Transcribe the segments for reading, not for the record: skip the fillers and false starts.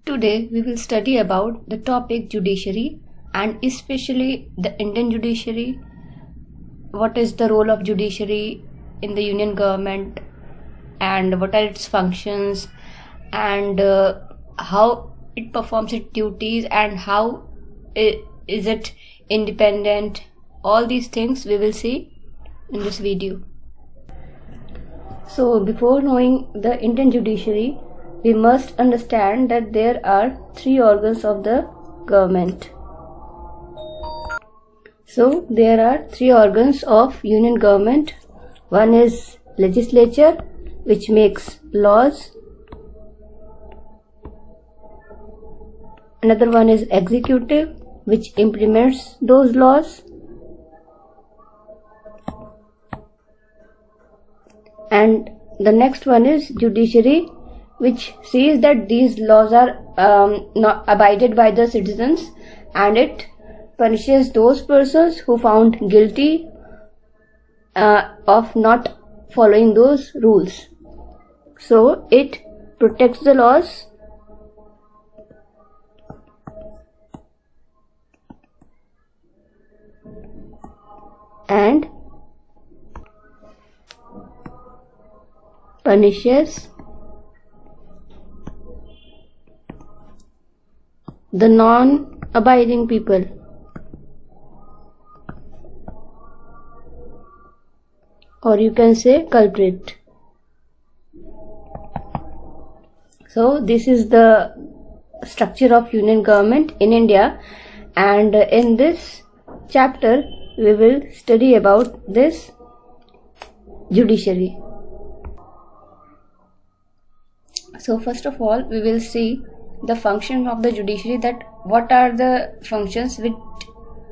Today we will study about the topic judiciary and especially the Indian judiciary. What is the role of judiciary in the union government and what are its functions and how it performs its duties and how is it independent. All these things we will see in this video. So before knowing the Indian judiciary, we must understand that there are three organs of the government. So there are three organs of union government. One is legislature, which makes laws. Another one is executive, which implements those laws. And the next one is judiciary, which sees that these laws are not abided by the citizens, and it punishes those persons who found guilty of not following those rules. So it protects the laws and punishes the non-abiding people. Or you can say culprit. So this is the structure of union government in India, and in this chapter we will study about this judiciary. So first of all we will see the function of the judiciary, that what are the functions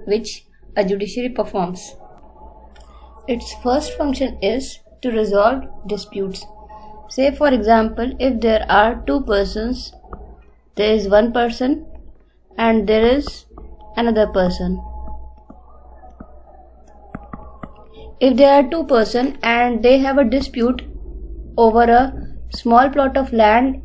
which a judiciary performs. Its first function is to resolve disputes. Say for example, if there are two persons, there is one person and there is another person. If there are two persons and they have a dispute over a small plot of land,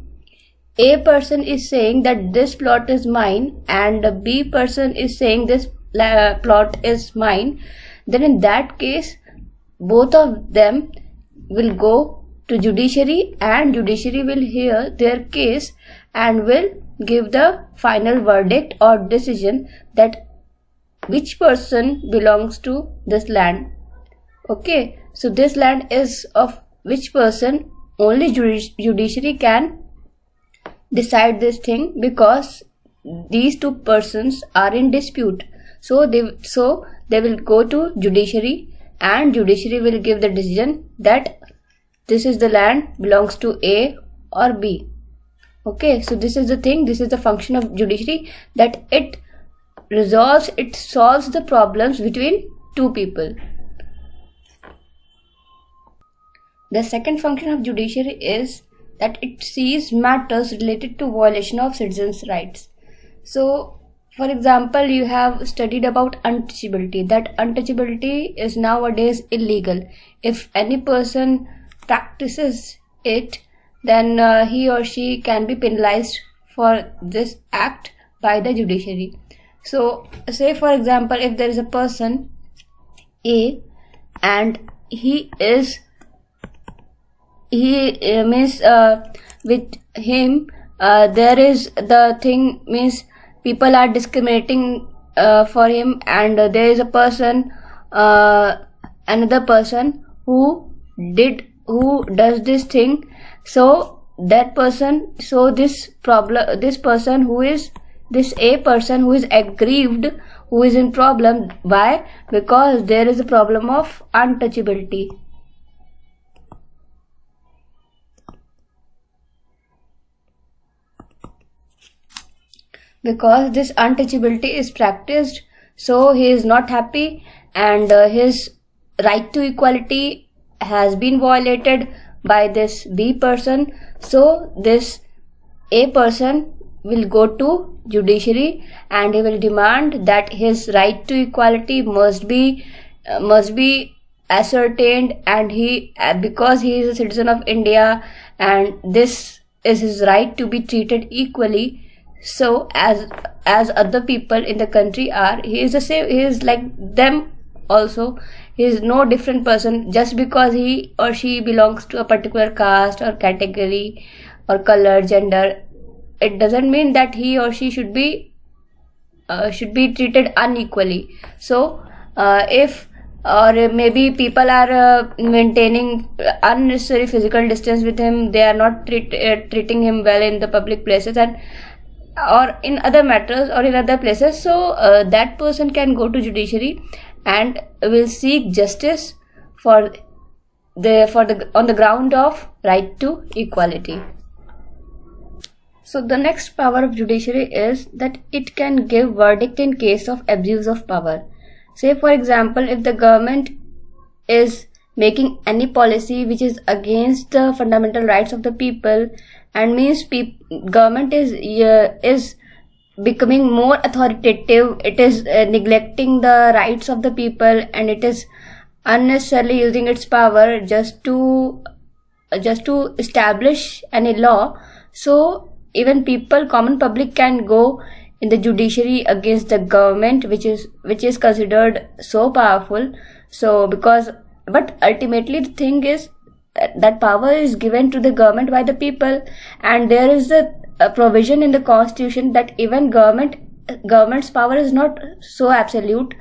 A person is saying that this plot is mine and the B person is saying this plot is mine, then in that case both of them will go to judiciary and judiciary will hear their case and will give the final verdict or decision that which person belongs to this land. Okay, so this land is of which person, only judiciary can decide this thing because these two persons are in dispute. So they will go to judiciary and judiciary will give the decision that this is the land belongs to A or B. Okay, so this is the thing, this is the function of judiciary, that it solves the problems between two people. The second function of judiciary is that it sees matters related to violation of citizens' rights. So for example, you have studied about untouchability, that untouchability is nowadays illegal. If any person practices it, then he or she can be penalized for this act by the judiciary. So say for example, if there is a person A and with him there is the thing, means people are discriminating for him, and there is a person, another person who does this thing. So that person, so this person who is this A person who is aggrieved, who is in problem. Why? Because there is a problem of untouchability. Because this untouchability is practiced, so he is not happy and his right to equality has been violated by this B person. So this A person will go to judiciary and he will demand that his right to equality must be ascertained, and he, because he is a citizen of India and this is his right to be treated equally, So as other people in the country are, he is the same, he is like them also. He is no different person just because he or she belongs to a particular caste or category or color, gender. It doesn't mean that he or she should be treated unequally. So if or maybe people are maintaining unnecessary physical distance with him, they are not treating him well in the public places and or in other matters or in other places, so that person can go to judiciary and will seek justice for the on the ground of right to equality. So the next power of judiciary is that it can give verdict in case of abuse of power. Say for example, if the government is making any policy which is against the fundamental rights of the people, and means government is becoming more authoritative, it is neglecting the rights of the people, and it is unnecessarily using its power just to establish any law. So even people, common public, can go in the judiciary against the government, which is considered so powerful. So but ultimately the thing is that power is given to the government by the people, and there is a provision in the constitution that even government's power is not so absolute.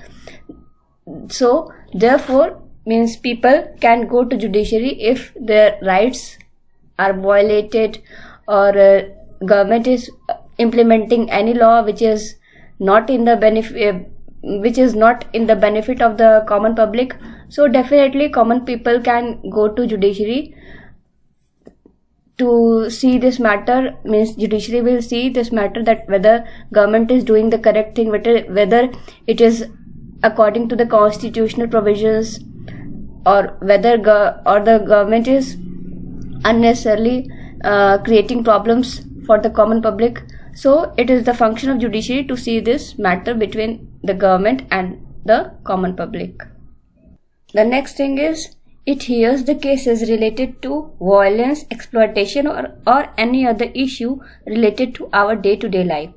So therefore means people can go to judiciary if their rights are violated, or government is implementing any law which is not in the benefit of the common public. So definitely common people can go to judiciary to see this matter. Means judiciary will see this matter, that whether government is doing the correct thing, whether it is according to the constitutional provisions, or whether the government is unnecessarily creating problems for the common public. So it is the function of judiciary to see this matter between the government and the common public. The next thing is, it hears the cases related to violence, exploitation, or any other issue related to our day-to-day life.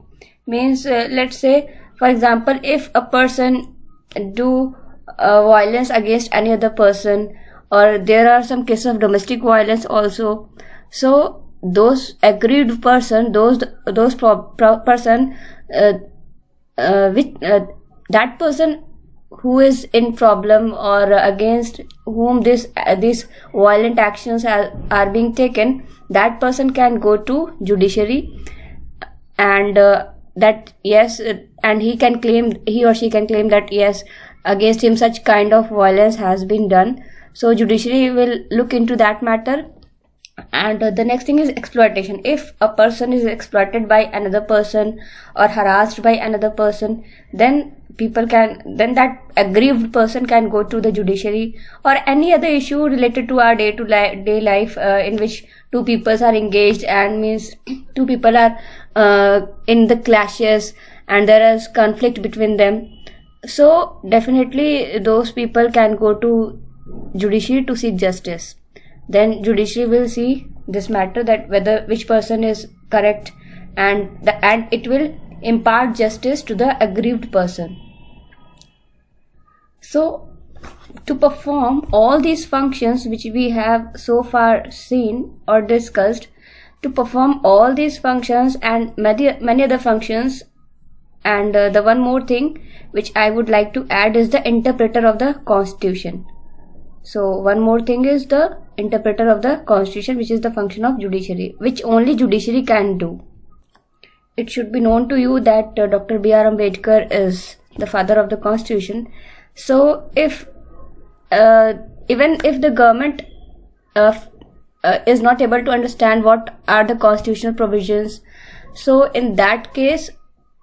Means let's say for example, if a person do violence against any other person, or there are some cases of domestic violence also, so those aggrieved person, that person who is in problem, or against whom these violent actions are being taken, that person can go to judiciary, and that yes, and he or she can claim that yes, against him such kind of violence has been done. So judiciary will look into that matter. And the next thing is exploitation. If a person is exploited by another person or harassed by another person, then that aggrieved person can go to the judiciary, or any other issue related to our day life in which two peoples are engaged, and means two people are in the clashes and there is conflict between them. So definitely those people can go to judiciary to seek justice. Then judiciary will see this matter, that whether which person is correct, and it will impart justice to the aggrieved person. So to perform all these functions which we have so far seen or discussed, to perform all these functions and many other functions, and the one more thing which I would like to add is the interpreter of the constitution. So one more thing is the interpreter of the constitution, which is the function of judiciary, which only judiciary can do. It should be known to you that Dr. B.R. Ambedkar is the father of the constitution. So if even if the government is not able to understand what are the constitutional provisions, so in that case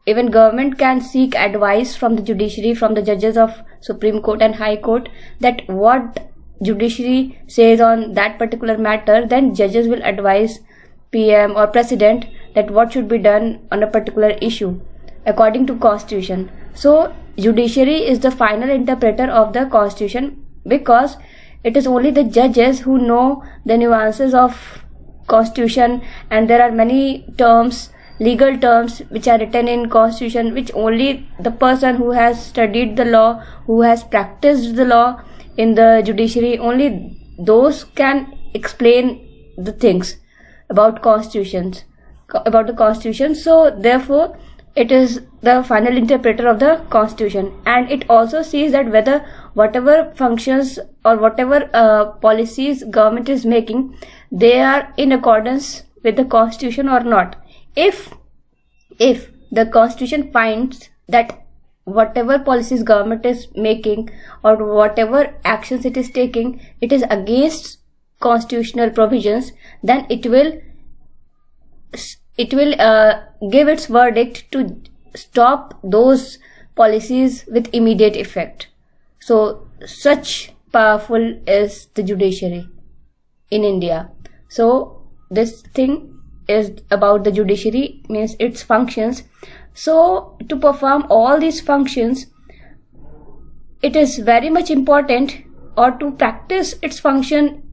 even government can seek advice from the judiciary, from the judges of Supreme Court and High Court, that what judiciary says on that particular matter. Then judges will advise PM or President that what should be done on a particular issue according to constitution. So judiciary is the final interpreter of the constitution, because it is only the judges who know the nuances of constitution, and there are many terms legal terms which are written in constitution, which only the person who has studied the law, who has practiced the law in the judiciary, only those can explain the things about the constitution. So therefore it is the final interpreter of the constitution, and it also sees that whether whatever functions or whatever policies government is making, they are in accordance with the constitution or not. If the constitution finds that whatever policies government is making or whatever actions it is taking, it is against constitutional provisions, then it will give its verdict to stop those policies with immediate effect. So such powerful is the judiciary in India. So this thing is about the judiciary, means its functions. So to perform all these functions, it is very much important, or to practice its function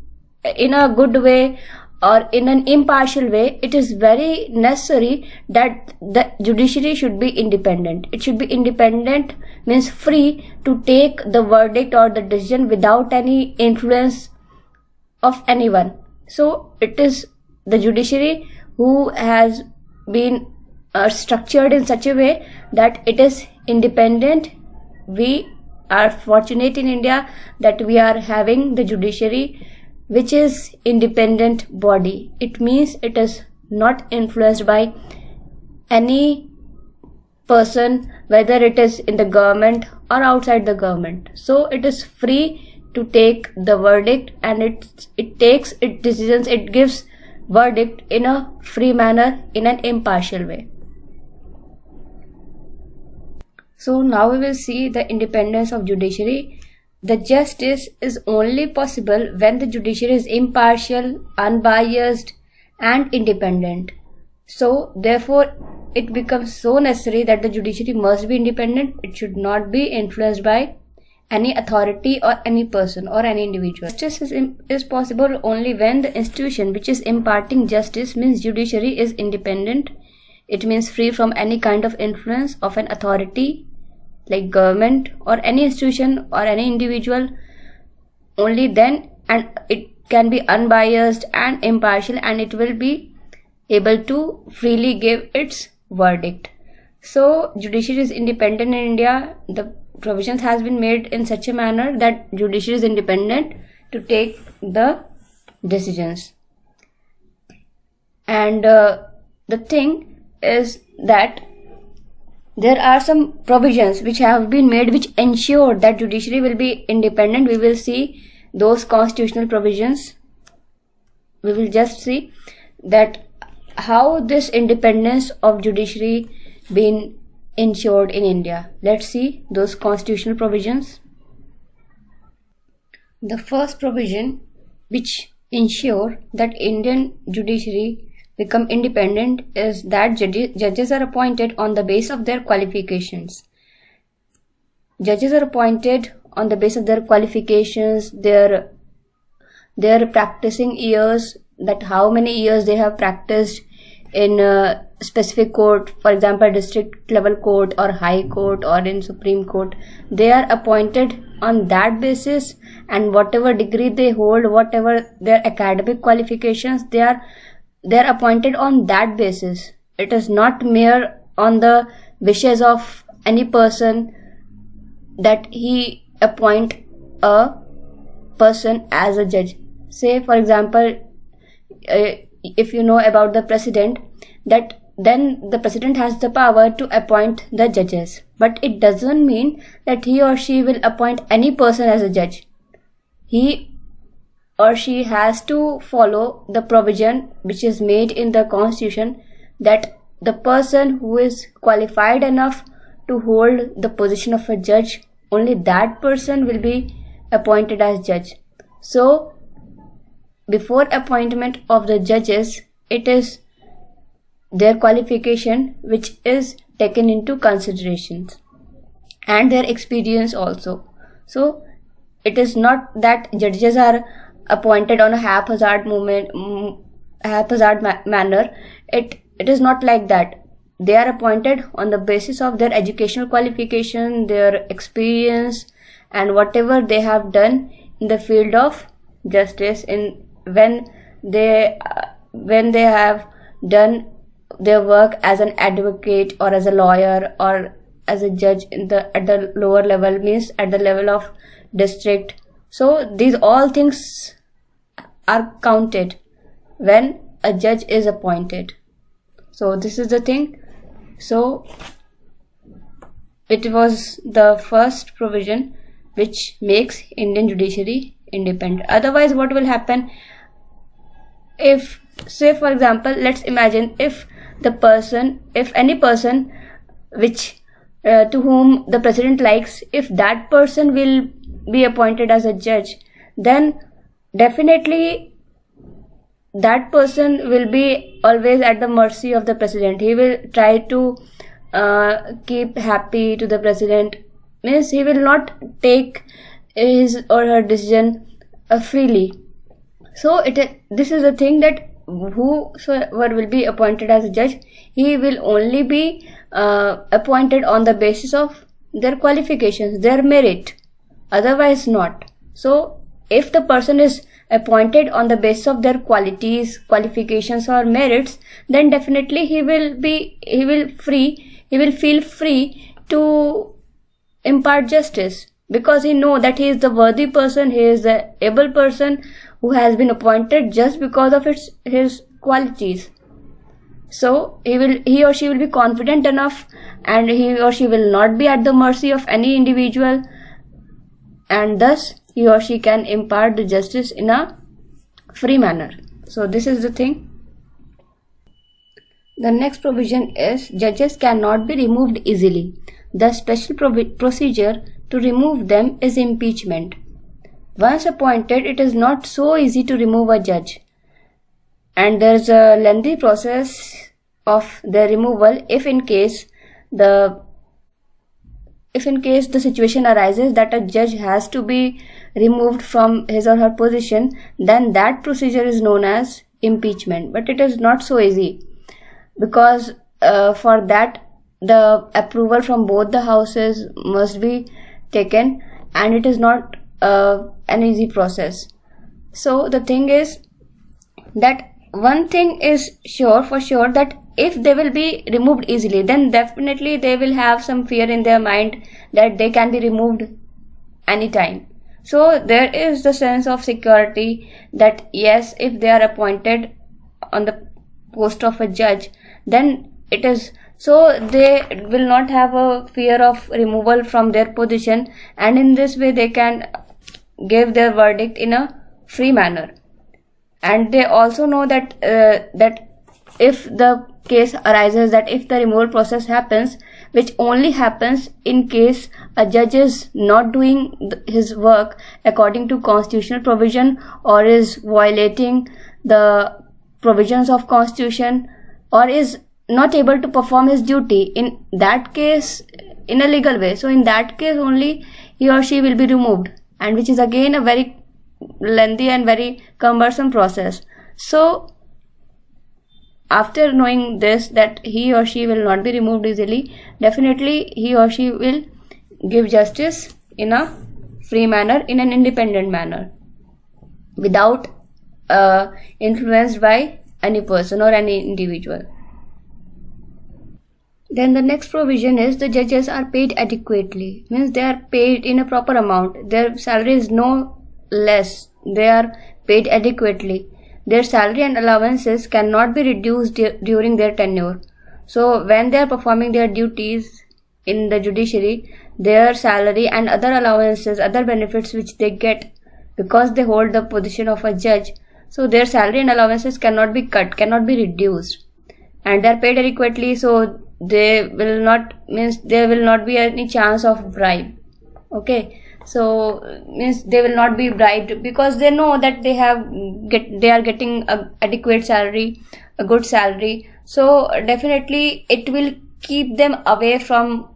in a good way or in an impartial way, it is very necessary that the judiciary should be independent. It should be independent, means free to take the verdict or the decision without any influence of anyone. So it is the judiciary who has been structured in such a way that it is independent. We are fortunate in India that we are having the judiciary which is independent body. It means it is not influenced by any person, whether it is in the government or outside the government. So it is free to take the verdict, and it takes its decisions, it gives verdict in a free manner, in an impartial way. So now we will see the independence of judiciary. The justice is only possible when the judiciary is impartial, unbiased, and independent. So therefore it becomes so necessary that the judiciary must be independent. It should not be influenced by any authority or any person or any individual. Justice is possible only when the institution which is imparting justice, means judiciary, is independent. It means free from any kind of influence of an authority like government or any institution or any individual. Only then, and it can be unbiased and impartial, and it will be able to freely give its verdict. So judiciary is independent in India. The provisions has been made in such a manner that judiciary is independent to take the decisions. And the thing is that there are some provisions which have been made which ensure that judiciary will be independent. We will see those constitutional provisions. We will just see that how this independence of judiciary been ensured in India. Let's see those constitutional provisions. The first provision which ensure that Indian judiciary become independent is that judges are appointed on the basis of their qualifications. Judges are appointed on the basis of their qualifications, their practicing years, that how many years they have practiced in a specific court, for example district level court or high court or in Supreme Court. They are appointed on that basis, and whatever degree they hold, whatever their academic qualifications, they are appointed on that basis. It is not mere on the wishes of any person that he appoint a person as a judge. Say for example, if you know about the president, that then the president has the power to appoint the judges, but it doesn't mean that he or she will appoint any person as a judge. He or she has to follow the provision which is made in the constitution, that the person who is qualified enough to hold the position of a judge, only that person will be appointed as judge. So before appointment of the judges, it is their qualification which is taken into consideration, and their experience also. So it is not that judges are appointed on a haphazard manner. it is not like that. They are appointed on the basis of their educational qualification, their experience, and whatever they have done in the field of justice, when they have done their work as an advocate or as a lawyer or as a judge at the lower level, means at the level of district. So these all things are counted when a judge is appointed. So this is the thing. So it was the first provision which makes Indian judiciary independent. Otherwise, what will happen if, say for example, let's imagine if any person which to whom the president likes, if that person will be appointed as a judge, then definitely that person will be always at the mercy of the president. He will try to keep happy to the president, means he will not take his or her decision freely. So this is the thing, that whosoever will be appointed as a judge, he will only be appointed on the basis of their qualifications, their merit, otherwise not. So if the person is appointed on the basis of their qualities, qualifications or merits, then definitely he will feel free to impart justice, because he know that he is the worthy person, he is the able person who has been appointed just because of his qualities. So he or she will be confident enough, and he or she will not be at the mercy of any individual, and thus he or she can impart the justice in a free manner. So this is the thing. The next provision is judges cannot be removed easily. The special procedure to remove them is impeachment. Once appointed, it is not so easy to remove a judge, and there is a lengthy process of their removal if in case the situation arises that a judge has to be removed from his or her position. Then that procedure is known as impeachment. But it is not so easy, because for that the approval from both the houses must be taken, and it is not an easy process. So the thing is that one thing is for sure, that if they will be removed easily, then definitely they will have some fear in their mind that they can be removed anytime. So there is the sense of security that yes, if they are appointed on the post of a judge, then it is so they will not have a fear of removal from their position, and in this way they can give their verdict in a free manner. And they also know that if the case arises, that if the removal process happens, which only happens in case a judge is not doing his work according to constitutional provision, or is violating the provisions of constitution, or is not able to perform his duty in that case in a legal way, so in that case only he or she will be removed, and which is again a very lengthy and very cumbersome process. So after knowing this, that he or she will not be removed easily, definitely he or she will give justice in a free manner, in an independent manner, without influenced by any person or any individual. Then the next provision is the judges are paid adequately, means they are paid in a proper amount. Their salary is no less, they are paid adequately. Their salary and allowances cannot be reduced during their tenure. So when they are performing their duties in the judiciary, their salary and other allowances, other benefits which they get because they hold the position of a judge, so their salary and allowances cannot be cut, cannot be reduced, and they are paid adequately. So there will not be any chance of bribe. Okay, so means they will not be bribed, because they know that they are getting a adequate salary, a good salary. So definitely it will keep them away from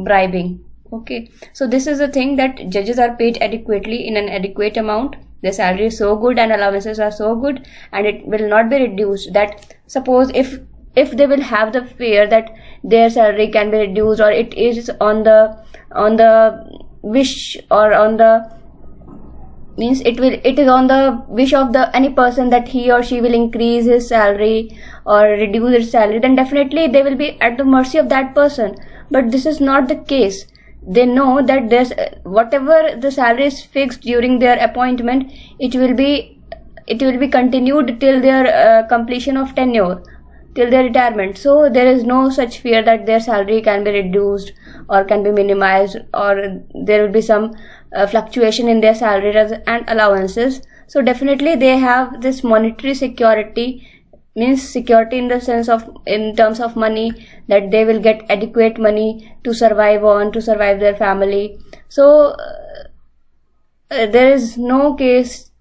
bribing. Okay, so this is the thing, that judges are paid adequately in an adequate amount. Their salary is so good and allowances are so good, and it will not be reduced. That suppose if if they will have the fear that their salary can be reduced, or it is on the wish, or on the means it is on the wish of the any person that he or she will increase his salary or reduce his salary, then definitely they will be at the mercy of that person. But this is not the case. They know that there's whatever the salary is fixed during their appointment, it will be continued till their completion of tenure, till their retirement. So there is no such fear that their salary can be reduced or can be minimized, or there will be some fluctuation in their salaries and allowances. So definitely they have this monetary security, means security in the sense of, in terms of money, that they will get adequate money to survive their family. So there is no case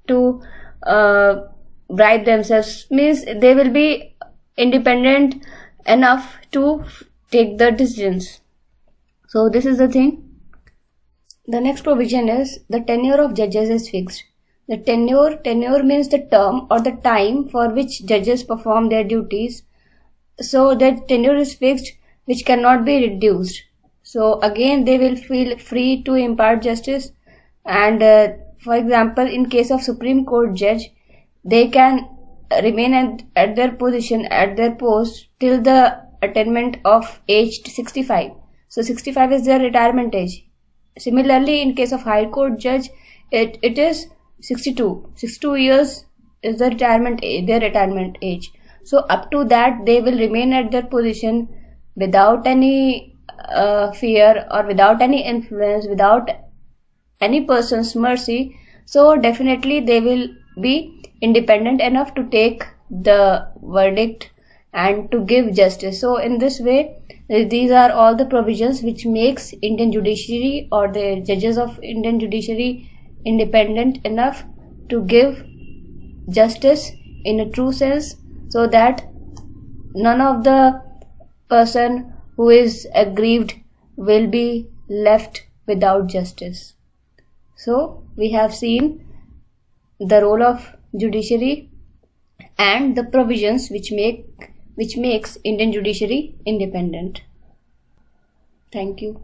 to bribe themselves, means they will be independent enough to take the decisions. So this is the thing. The next provision is the tenure of judges is fixed. The tenure means the term or the time for which judges perform their duties. So that tenure is fixed, which cannot be reduced. So again, they will feel free to impart justice. And for example, in case of Supreme Court judge, they can remain at their position, at their post, till the attainment of age 65. So 65 is their retirement age. Similarly, in case of High Court judge, it is 62 years is the their retirement age. So up to that, they will remain at their position without any fear, or without any influence, without any person's mercy. So definitely they will be independent enough to take the verdict and to give justice. So in this way, these are all the provisions which makes Indian judiciary, or the judges of Indian judiciary, independent enough to give justice in a true sense, so that none of the person who is aggrieved will be left without justice. So we have seen the role of judiciary and the provisions which makes Indian judiciary independent. Thank you.